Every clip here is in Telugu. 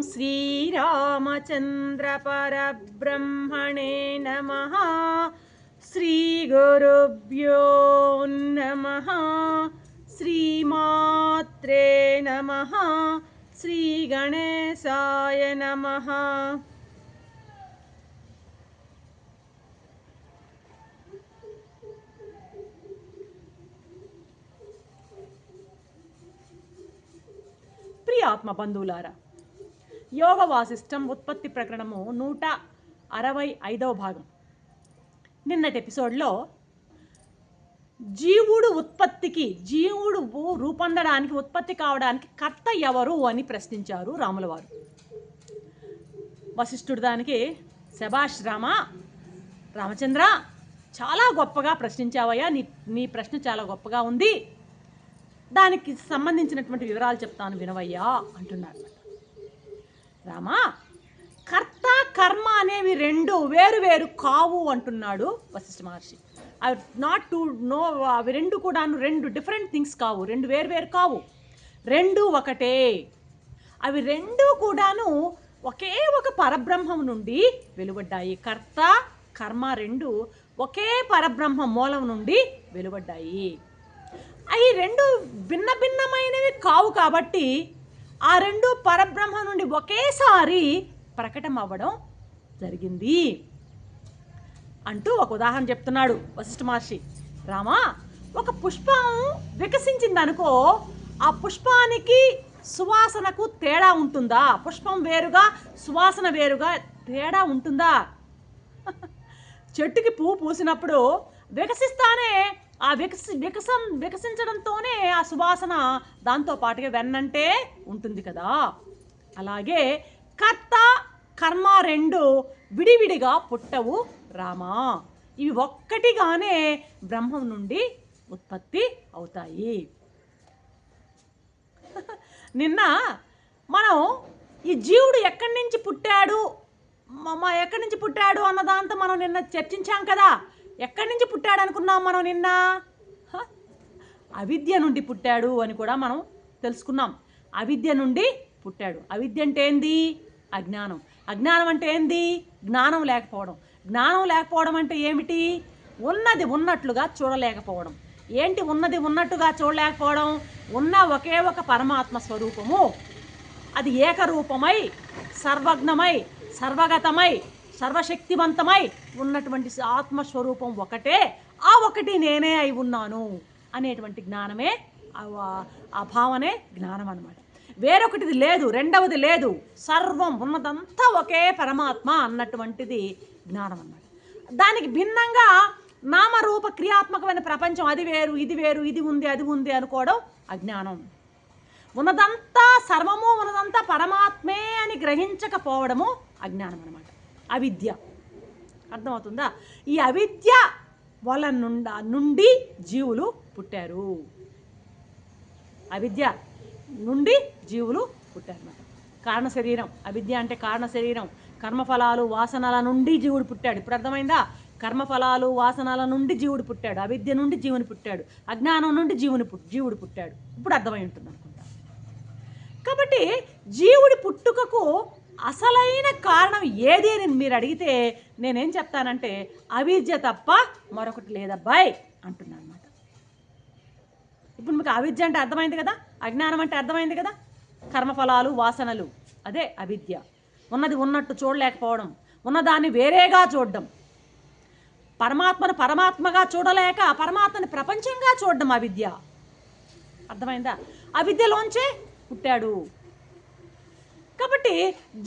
श्रीरामचन्द्रपरब्रह्मणे नमः। श्रीगुरुभ्यो नमः। श्रीमात्रे नमः। श्रीगणेशाय नमः। ప్రియ ఆత్మ బంధువులారా, యోగ వాసిష్టం ఉత్పత్తి ప్రకరణము 165వ భాగం. నిన్నటి ఎపిసోడ్లో జీవుడు రూపొందడానికి, ఉత్పత్తి కావడానికి కర్త ఎవరు అని ప్రశ్నించారు రాముల వారు. వశిష్ఠుడు దానికి శభాష్ రామచంద్ర, చాలా గొప్పగా ప్రశ్నించావయ్యా, నీ ప్రశ్న చాలా గొప్పగా ఉంది, దానికి సంబంధించినటువంటి వివరాలు చెప్తాను వినవయ్యా అంటున్నాడు. రామా, కర్త కర్మ అనేవి రెండు వేరు వేరు కావు అంటున్నాడు వశిష్ఠ మహర్షి. అవి రెండు కూడాను రెండు డిఫరెంట్ థింగ్స్ కావు, రెండు వేరు వేరు కావు, రెండు ఒకటే. అవి రెండు కూడాను ఒకే ఒక పరబ్రహ్మం నుండి వెలువడ్డాయి. కర్త కర్మ రెండు ఒకే పరబ్రహ్మ మూలం నుండి వెలువడ్డాయి. అవి రెండు భిన్న భిన్నమైనవి కావు కాబట్టి ఆ రెండు పరబ్రహ్మ నుండి ఒకేసారి ప్రకటన అవ్వడం జరిగింది అంటూ ఒక ఉదాహరణ చెప్తున్నాడు వశిష్ఠ మహర్షి. రామా, ఒక పుష్పం వికసించిందనుకో, ఆ పుష్పానికి సువాసనకు తేడా ఉంటుందా? పుష్పం వేరుగా సువాసన వేరుగా తేడా ఉంటుందా? చెట్టుకి పువ్వు పూసినప్పుడు వికసిస్తానే ఆ వికసించడంతోనే ఆ సువాసన దాంతో పాటుగా వెన్నంటే ఉంటుంది కదా. అలాగే కర్త కర్మ రెండు విడివిడిగా పుట్టవు రామా, ఇవి ఒక్కటిగానే బ్రహ్మం నుండి ఉత్పత్తి అవుతాయి. నిన్న మనం ఈ జీవుడు ఎక్కడి నుంచి పుట్టాడు అన్నదాంతో మనం నిన్న చర్చించాం కదా. ఎక్కడి నుంచి పుట్టాడు అనుకున్నాం మనం నిన్న? అవిద్య నుండి పుట్టాడు అని కూడా మనం తెలుసుకున్నాం. అవిద్య నుండి పుట్టాడు. అవిద్య అంటే ఏంది? అజ్ఞానం. అజ్ఞానం అంటే ఏంది? జ్ఞానం లేకపోవడం. జ్ఞానం లేకపోవడం అంటే ఏమిటి? ఉన్నది ఉన్నట్లుగా చూడలేకపోవడం. ఏంటి ఉన్నది ఉన్నట్టుగా చూడలేకపోవడం? ఉన్న ఒకే ఒక పరమాత్మ స్వరూపము, అది ఏకరూపమై సర్వజ్ఞమై సర్వగతమై సర్వశక్తివంతమై ఉన్నటువంటి ఆత్మస్వరూపం ఒకటే, ఆ ఒకటి నేనే అయి ఉన్నాను అనేటువంటి జ్ఞానమే, ఆ భావనే జ్ఞానం అన్నమాట. వేరొకటిది లేదు, రెండవది లేదు, సర్వం ఉన్నదంతా ఒకే పరమాత్మ అన్నటువంటిది జ్ఞానం అన్నమాట. దానికి భిన్నంగా నామరూప క్రియాత్మకమైన ప్రపంచం, అది వేరు ఇది వేరు, ఇది ఉంది అది ఉంది అనుకోవడం అజ్ఞానం. ఉన్నదంతా సర్వము, ఉన్నదంతా పరమాత్మే అని గ్రహించకపోవడము అజ్ఞానం అన్నమాట, అవిద్య. అర్థమవుతుందా? ఈ అవిద్య వాళ్ళ నుండి జీవులు పుట్టారు. అవిద్య నుండి జీవులు పుట్టారన్నమాట. కారణ శరీరం, అవిద్య అంటే కారణ శరీరం. కర్మఫలాలు వాసనల నుండి జీవుడు పుట్టాడు. ఇప్పుడు అర్థమైందా? కర్మఫలాలు వాసనల నుండి జీవుడు పుట్టాడు, అవిద్య నుండి జీవుని పుట్టాడు, అజ్ఞానం నుండి జీవుడు పుట్టాడు. ఇప్పుడు అర్థమై ఉంటుంది అనుకుంటా. కాబట్టి జీవుడి పుట్టుకకు అసలైన కారణం ఏది అని మీరు అడిగితే నేనేం చెప్తానంటే అవిద్య తప్ప మరొకటి లేదబ్బాయ్ అంటున్నాను అనమాట. ఇప్పుడు మీకు అవిద్య అంటే అర్థమైంది కదా, అజ్ఞానం అంటే అర్థమైంది కదా. కర్మఫలాలు వాసనలు అదే అవిద్య. ఉన్నది ఉన్నట్టు చూడలేకపోవడం, ఉన్నదాన్ని వేరేగా చూడడం, పరమాత్మను పరమాత్మగా చూడలేక పరమాత్మని ప్రపంచంగా చూడడం అవిద్య. అర్థమైందా? అవిద్యలోంచే పుట్టాడు. కాబట్టి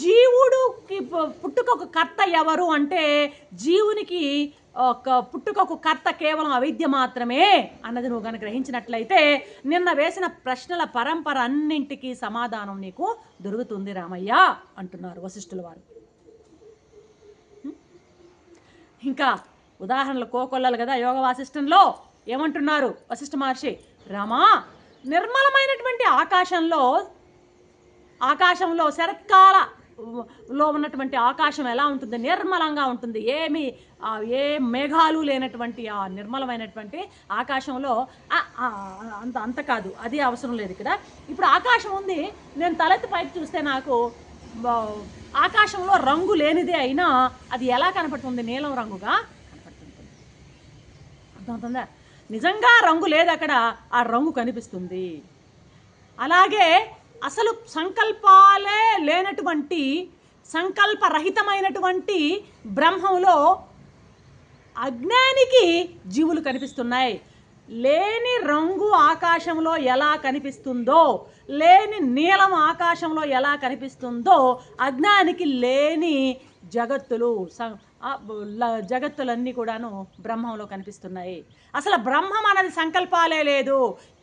జీవుడికి పుట్టుకొక కర్త ఎవరు అంటే జీవునికి ఒక పుట్టుకొక కర్త కేవలం అవిద్య మాత్రమే అన్నది నువ్వు కనుక గ్రహించినట్లయితే నిన్న వేసిన ప్రశ్నల పరంపర అన్నింటికీ సమాధానం నీకు దొరుకుతుంది రామయ్య అంటున్నారు వశిష్ఠుల వారు. ఇంకా ఉదాహరణలు కోకొల్లలు కదా యోగ వాసిష్టంలో. ఏమంటున్నారు వశిష్ఠ మహర్షి? రామా, నిర్మలమైనటువంటి ఆకాశంలో శరత్కాలలో ఉన్నటువంటి ఆకాశం ఎలా ఉంటుంది? నిర్మలంగా ఉంటుంది. ఏ మేఘాలు లేనటువంటి ఆ నిర్మలమైనటువంటి ఆకాశంలో అంత కాదు, అది అవసరం లేదు ఇక్కడ. ఇప్పుడు ఆకాశం ఉంది, నేను తలెత్తి పైకి చూస్తే నాకు ఆకాశంలో రంగు లేనిదే అయినా అది ఎలా కనపడుతుంది? నీలం రంగుగా కనపడుతుంది. అర్థమవుతుందా? నిజంగా రంగు లేదు అక్కడ, ఆ రంగు కనిపిస్తుంది. అలాగే అసలు సంకల్పాలే లేనటువంటి, సంకల్పరహితమైనటువంటి బ్రహ్మంలో అజ్ఞానికి జీవులు కనిపిస్తున్నాయి. లేని రంగు ఆకాశంలో ఎలా కనిపిస్తుందో, లేని నీలం ఆకాశంలో ఎలా కనిపిస్తుందో, అజ్ఞానికి లేని జగత్తులు, జగత్తులన్నీ కూడాను బ్రహ్మంలో కనిపిస్తున్నాయి. అసలు బ్రహ్మం అనేది సంకల్పాలే లేదు,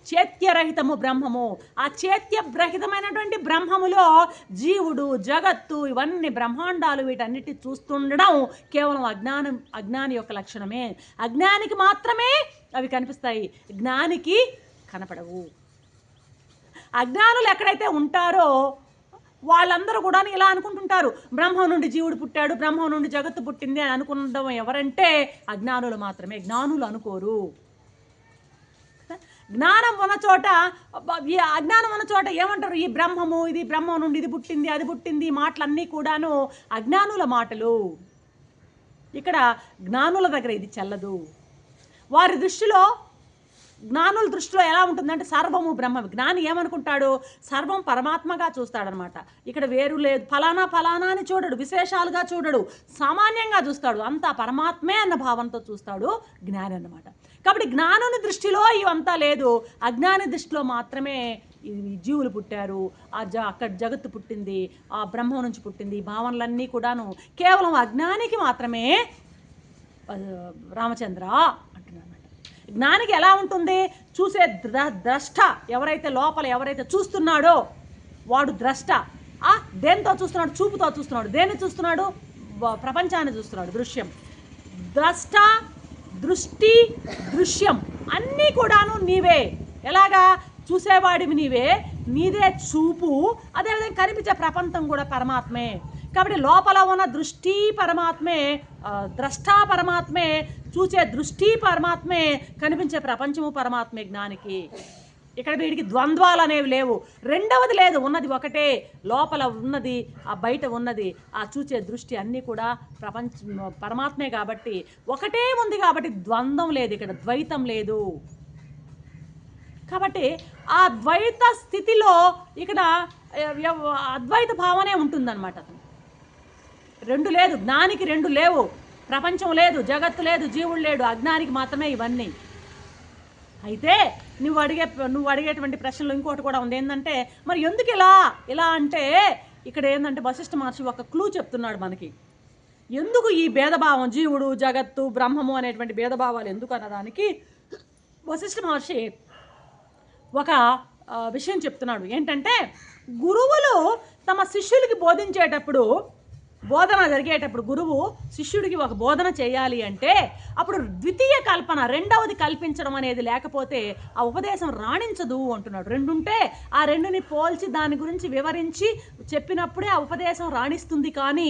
చేత్యరహితము బ్రహ్మము. ఆ చేత్యరహితమైనటువంటి బ్రహ్మములో జీవుడు, జగత్తు, ఇవన్నీ బ్రహ్మాండాలు, వీటన్నిటి చూస్తుండడం కేవలం అజ్ఞాని యొక్క లక్షణమే. అజ్ఞానికి మాత్రమే అవి కనిపిస్తాయి, జ్ఞానికి కనపడవు. అజ్ఞానులు ఎక్కడైతే ఉంటారో వాళ్ళందరూ కూడా ఇలా అనుకుంటుంటారు, బ్రహ్మం నుండి జీవుడు పుట్టాడు, బ్రహ్మం నుండి జగత్తు పుట్టింది అని అనుకునడం ఎవరంటే అజ్ఞానులు మాత్రమే. జ్ఞానులు అనుకోరు. జ్ఞానం ఉన్న చోట, అజ్ఞానం ఉన్న చోట ఏమంటారు? ఈ బ్రహ్మము, ఇది బ్రహ్మం నుండి ఇది పుట్టింది, అది పుట్టింది, మాటలన్నీ కూడాను అజ్ఞానుల మాటలు. ఇక్కడ జ్ఞానుల దగ్గర ఇది చెల్లదు. వారి దృష్టిలో, జ్ఞానుల దృష్టిలో ఎలా ఉంటుందంటే సర్వము బ్రహ్మ. జ్ఞాని ఏమనుకుంటాడు? సర్వం పరమాత్మగా చూస్తాడనమాట. ఇక్కడ వేరు లేదు, ఫలానా ఫలానా అని చూడడు, విశేషాలుగా చూడడు, సామాన్యంగా చూస్తాడు, అంతా పరమాత్మే అన్న భావంతో చూస్తాడు జ్ఞాని అన్నమాట. కాబట్టి జ్ఞానుని దృష్టిలో ఇవంతా లేదు, అజ్ఞాని దృష్టిలో మాత్రమే ఈ జీవులు పుట్టారు, అక్కడ జగత్తు పుట్టింది, ఆ బ్రహ్మం నుంచి పుట్టింది, భావనలన్నీ కూడాను కేవలం అజ్ఞానికి మాత్రమే రామచంద్ర అంటున్నాను. జ్ఞానికి ఎలా ఉంటుంది? చూసే ద్రష్ట ఎవరైతే, లోపల ఎవరైతే చూస్తున్నాడో వాడు ద్రష్ట. దేనితో చూస్తున్నాడు? చూపుతో చూస్తున్నాడు. దేన్ని చూస్తున్నాడు? ప్రపంచాన్ని చూస్తున్నాడు. దృశ్యం, ద్రష్ట, దృష్టి, దృశ్యం అన్నీ కూడాను నీవే. ఎలాగా? చూసేవాడివి నీవే, నీదే చూపు, అదేవిధంగా కనిపించే ప్రపంచం కూడా పరమాత్మే. కాబట్టి లోపల ఉన్న దృష్టి పరమాత్మే, ద్రష్ట పరమాత్మే, చూసే దృష్టి పరమాత్మే, కనిపించే ప్రపంచము పరమాత్మే జ్ఞానికి. ఇక్కడ వీడికి ద్వంద్వాలు అనేవి లేవు, రెండవది లేదు, ఉన్నది ఒకటే. లోపల ఉన్నది, ఆ బయట ఉన్నది, ఆ చూసే దృష్టి అన్నీ కూడా పరమాత్మే. కాబట్టి ఒకటే ఉంది, కాబట్టి ద్వంద్వం లేదు, ఇక్కడ ద్వైతం లేదు. కాబట్టి ఆ ద్వైత స్థితిలో ఇక్కడ అద్వైత భావనే ఉంటుందన్నమాట. అతను రెండు లేదు, జ్ఞానికి రెండు లేవు, ప్రపంచం లేదు, జగత్తు లేదు, జీవుడు లేడు, అజ్ఞానికి మాత్రమే ఇవన్నీ. అయితే నువ్వు అడిగేటువంటి ప్రశ్నలు ఇంకోటి కూడా ఉంది. ఏంటంటే మరి ఎందుకు ఇలా అంటే ఇక్కడ ఏంటంటే వశిష్ఠ మహర్షి ఒక క్లూ చెప్తున్నాడు మనకి. ఎందుకు ఈ భేదభావం, జీవుడు, జగత్తు, బ్రహ్మము అనేటువంటి భేదభావాలు ఎందుకు అనడానికి వశిష్ఠ మహర్షి ఒక విషయం చెప్తున్నాడు. ఏంటంటే గురువులు తమ శిష్యులకి బోధించేటప్పుడు, బోధన జరిగేటప్పుడు గురువు శిష్యుడికి ఒక బోధన చేయాలి అంటే అప్పుడు ద్వితీయ కల్పన, రెండవది కల్పించడం అనేది లేకపోతే ఆ ఉపదేశం రాణించదు అంటున్నాడు. రెండుంటే ఆ రెండుని పోల్చి దాని గురించి వివరించి చెప్పినప్పుడే ఆ ఉపదేశం రాణిస్తుంది. కానీ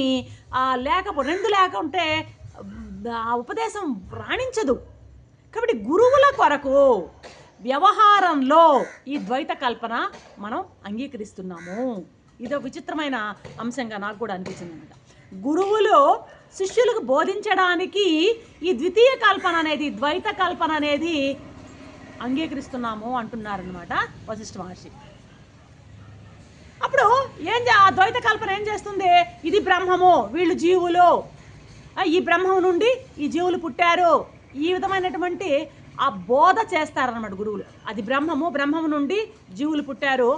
రెండు లేకుంటే ఆ ఉపదేశం రాణించదు. కాబట్టి గురువుల కొరకు వ్యవహారంలో ఈ ద్వైత కల్పన మనం అంగీకరిస్తున్నాము. ఇదో విచిత్రమైన అంశంగా నాకు కూడా అనిపించింది అనమాట. గురువులు శిష్యులకు బోధించడానికి ఈ ద్వితీయ కల్పన అనేది, ద్వైత కల్పన అనేది అంగీకరిస్తున్నాము అంటున్నారనమాట వశిష్ఠ మహర్షి. అప్పుడు ఆ ద్వైత కల్పన ఏం చేస్తుంది? ఇది బ్రహ్మము, వీళ్ళు జీవులు, ఈ బ్రహ్మం నుండి ఈ జీవులు పుట్టారు, ఈ విధమైనటువంటి ఆ బోధ చేస్తారన్నమాట గురువులు. అది బ్రహ్మము, బ్రహ్మము నుండి జీవులు పుట్టారు,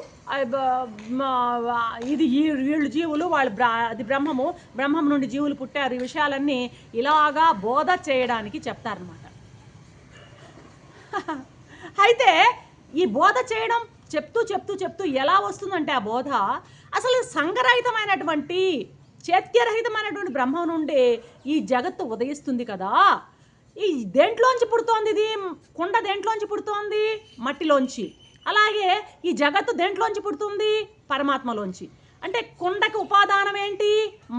ఇది వీళ్ళు జీవులు, అది బ్రహ్మము, బ్రహ్మం నుండి జీవులు పుట్టారు, ఈ విషయాలన్నీ ఇలాగా బోధ చేయడానికి చెప్తారనమాట. అయితే ఈ బోధ చేయడం చెప్తూ చెప్తూ చెప్తూ ఎలా వస్తుందంటే ఆ బోధ అసలు సంగరహితమైనటువంటి, చేత్యరహితమైనటువంటి బ్రహ్మం నుండి ఈ జగత్తు ఉదయిస్తుంది కదా. ఈ దేంట్లోంచి పుడుతోంది? ఇది కుండ దేంట్లోంచి పుడుతోంది? మట్టిలోంచి. అలాగే ఈ జగత్తు దేంట్లోంచి పుడుతుంది? పరమాత్మలోంచి. అంటే కుండకి ఉపాదానం ఏంటి?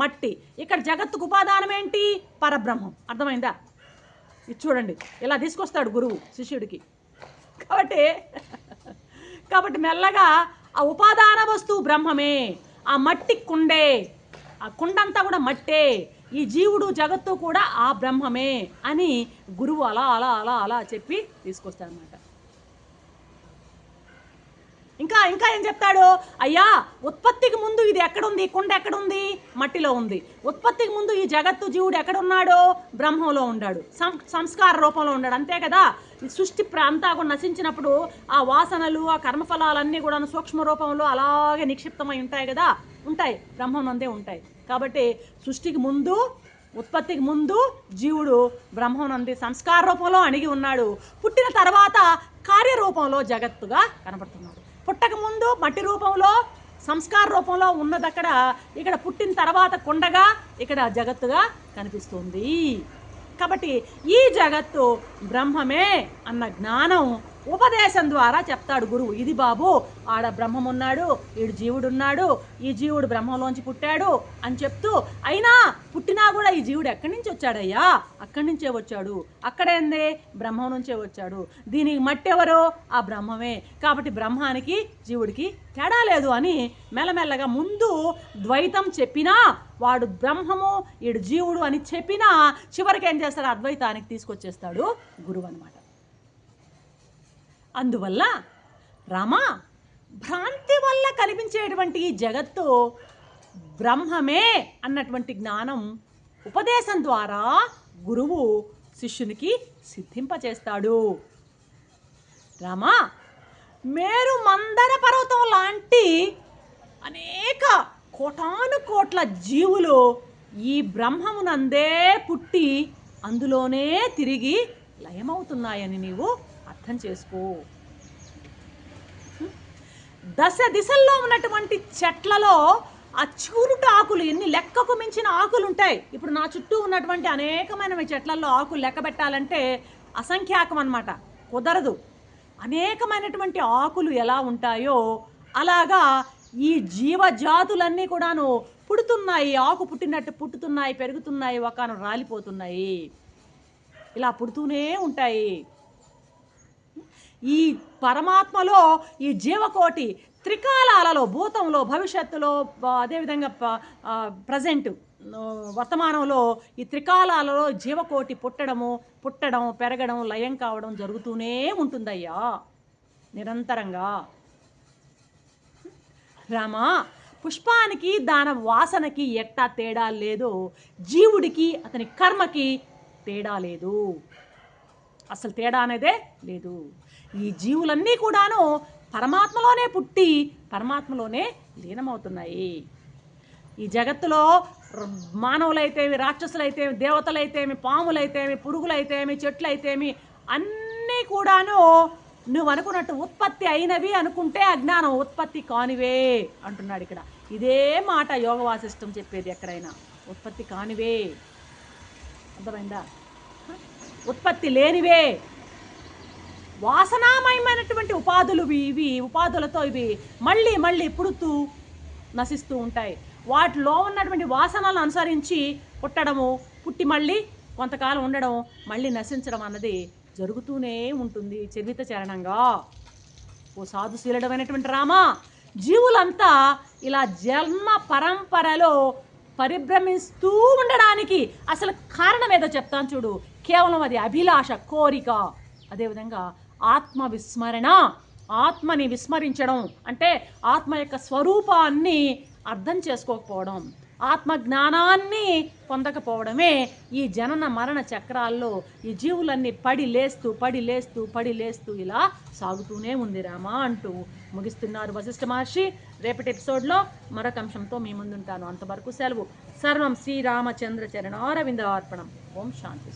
మట్టి. ఇక్కడ జగత్తుకు ఉపాదానం ఏంటి? పరబ్రహ్మం. అర్థమైందా? ఇది చూడండి, ఇలా తీసుకొస్తాడు గురువు శిష్యుడికి. కాబట్టి మెల్లగా ఆ ఉపాదాన వస్తువు బ్రహ్మమే, ఆ మట్టి కుండే, ఆ కుండంతా కూడా మట్టే, ఈ జీవుడు జగత్తు కూడా ఆ బ్రహ్మమే అని గురువు అలా అలా అలా అలా చెప్పి తీసుకొస్తాడనమాట. ఇంకా ఇంకా ఏం చెప్తాడు, అయ్యా ఉత్పత్తికి ముందు ఇది ఎక్కడుంది, కుండ ఎక్కడుంది, మట్టిలో ఉంది. ఉత్పత్తికి ముందు ఈ జగత్తు జీవుడు ఎక్కడున్నాడు, బ్రహ్మంలో ఉన్నాడు, సంస్కార రూపంలో ఉన్నాడు, అంతే కదా. ఈ సృష్టి అంతా కూడా నశించినప్పుడు ఆ వాసనలు, ఆ కర్మఫలాలన్నీ కూడా సూక్ష్మ రూపంలో అలాగే నిక్షిప్తమై ఉంటాయి కదా, ఉంటాయి, బ్రహ్మం అందే ఉంటాయి. కాబట్టి సృష్టికి ముందు, ఉత్పత్తికి ముందు జీవుడు బ్రహ్మనంది సంస్కార రూపంలో అణిగి ఉన్నాడు. పుట్టిన తర్వాత కార్యరూపంలో జగత్తుగా కనబడుతున్నాడు. పుట్టక ముందు మట్టి రూపంలో, సంస్కార రూపంలో ఉన్నదక్కడ, ఇక్కడ పుట్టిన తర్వాత కుండగా, ఇక్కడ జగత్తుగా కనిపిస్తుంది. కాబట్టి ఈ జగత్తు బ్రహ్మమే అన్న జ్ఞానం ఉపదేశం ద్వారా చెప్తాడు గురువు. ఇది బాబు, ఆడ బ్రహ్మం ఉన్నాడు, ఈడు జీవుడు ఉన్నాడు, ఈ జీవుడు బ్రహ్మంలోంచి పుట్టాడు అని చెప్తూ, అయినా పుట్టినా కూడా ఈ జీవుడు ఎక్కడి నుంచి వచ్చాడయ్యా, అక్కడి నుంచే వచ్చాడు, అక్కడేందే బ్రహ్మం నుంచే వచ్చాడు, దీనికి మట్టి ఎవరు, ఆ బ్రహ్మమే, కాబట్టి బ్రహ్మానికి జీవుడికి తేడా లేదు అని మెల్లమెల్లగా ముందు ద్వైతం చెప్పినా, వాడు బ్రహ్మము ఈడు జీవుడు అని చెప్పినా, చివరికి ఏం చేస్తాడు, అద్వైతానికి తీసుకొచ్చేస్తాడు గురువు అనమాట. అందువల్ల రామ, భ్రాంతి వల్ల కనిపించేటువంటి ఈ జగత్తు బ్రహ్మమే అన్నటువంటి జ్ఞానం ఉపదేశం ద్వారా గురువు శిష్యునికి సిద్ధింపచేస్తాడు. రామ, మేరు మందర పర్వతం లాంటి అనేక కోటాను కోట్ల జీవులు ఈ బ్రహ్మమునందే పుట్టి అందులోనే తిరిగి లయమవుతున్నాయని నీవు అర్థం చేసుకో. దశ దిశల్లో ఉన్నటువంటి చెట్లలో ఆ చూరుట ఆకులు, ఎన్ని లెక్కకు మించిన ఆకులు ఉంటాయి. ఇప్పుడు నా చుట్టూ ఉన్నటువంటి అనేకమైన చెట్లలో ఆకులు లెక్క పెట్టాలంటే అసంఖ్యాకం అన్నమాట, కుదరదు. అనేకమైనటువంటి ఆకులు ఎలా ఉంటాయో అలాగా ఈ జీవజాతులన్నీ కూడాను పుడుతున్నాయి, ఆకు పుట్టినట్టు పుట్టుతున్నాయి, పెరుగుతున్నాయి, ఒకను రాలిపోతున్నాయి, ఇలా పుడుతూనే ఉంటాయి. ఈ పరమాత్మలో ఈ జీవకోటి త్రికాలాలలో, భూతంలో, భవిష్యత్తులో, అదేవిధంగా ప్రజెంట్ వర్తమానంలో ఈ త్రికాలాలలో జీవకోటి పుట్టడం, పెరగడం, లయం కావడం జరుగుతూనే ఉంటుందయ్యా నిరంతరంగా. రామా, పుష్పానికి దాని వాసనకి ఎట్టా తేడా లేదు, జీవుడికి అతని కర్మకి తేడా లేదు, అసలు తేడా అనేదే లేదు. ఈ జీవులన్నీ కూడాను పరమాత్మలోనే పుట్టి పరమాత్మలోనే లీనమవుతున్నాయి. ఈ జగత్తులో మానవులైతేమి, రాక్షసులైతేమి, దేవతలైతేమి, పాములైతేమి, పురుగులైతేమి, చెట్లయితేమి అన్నీ కూడాను నువ్వు అనుకున్నట్టు ఉత్పత్తి అయినవి అనుకుంటే అజ్ఞానం, ఉత్పత్తి కానివే అంటున్నాడు ఇక్కడ. ఇదే మాట యోగ వాసిష్టం చెప్పేది ఎక్కడైనా, ఉత్పత్తి కానివే. అర్థమైందా? ఉత్పత్తి లేనివే, వాసనామయమైనటువంటి ఉపాధులు ఇవి, ఉపాధులతో ఇవి మళ్ళీ మళ్ళీ పుడుతూ నశిస్తూ ఉంటాయి. వాటిలో ఉన్నటువంటి వాసనలను అనుసరించి పుట్టడము, పుట్టి మళ్ళీ కొంతకాలం ఉండడం, మళ్ళీ నశించడం అన్నది జరుగుతూనే ఉంటుంది చరిత చరణంగా. ఓ సాధుశీలుడమైనటువంటి రామా, జీవులంతా ఇలా జన్మ పరంపరలో పరిభ్రమిస్తూ ఉండడానికి అసలు కారణం ఏదో చెప్తాను చూడు. కేవలం అది అభిలాష, కోరిక. అదేవిధంగా ఆత్మ విస్మరణ, ఆత్మని విస్మరించడం అంటే ఆత్మ యొక్క స్వరూపాన్ని అర్థం చేసుకోకపోవడం, ఆత్మ జ్ఞానాన్ని పొందకపోవడమే ఈ జనన మరణ చక్రాల్లో ఈ జీవులన్నీ పడి లేస్తూ ఇలా సాగుతూనే ఉంది రామా అంటూ ముగిస్తున్నారు వశిష్ఠ మహర్షి. రేపటి ఎపిసోడ్లో మరొక అంశంతో మీ ముందుంటాను. అంతవరకు సెలవు. సర్వం శ్రీరామచంద్ర చరణారవింద అర్పణం. ఓం శాంతి.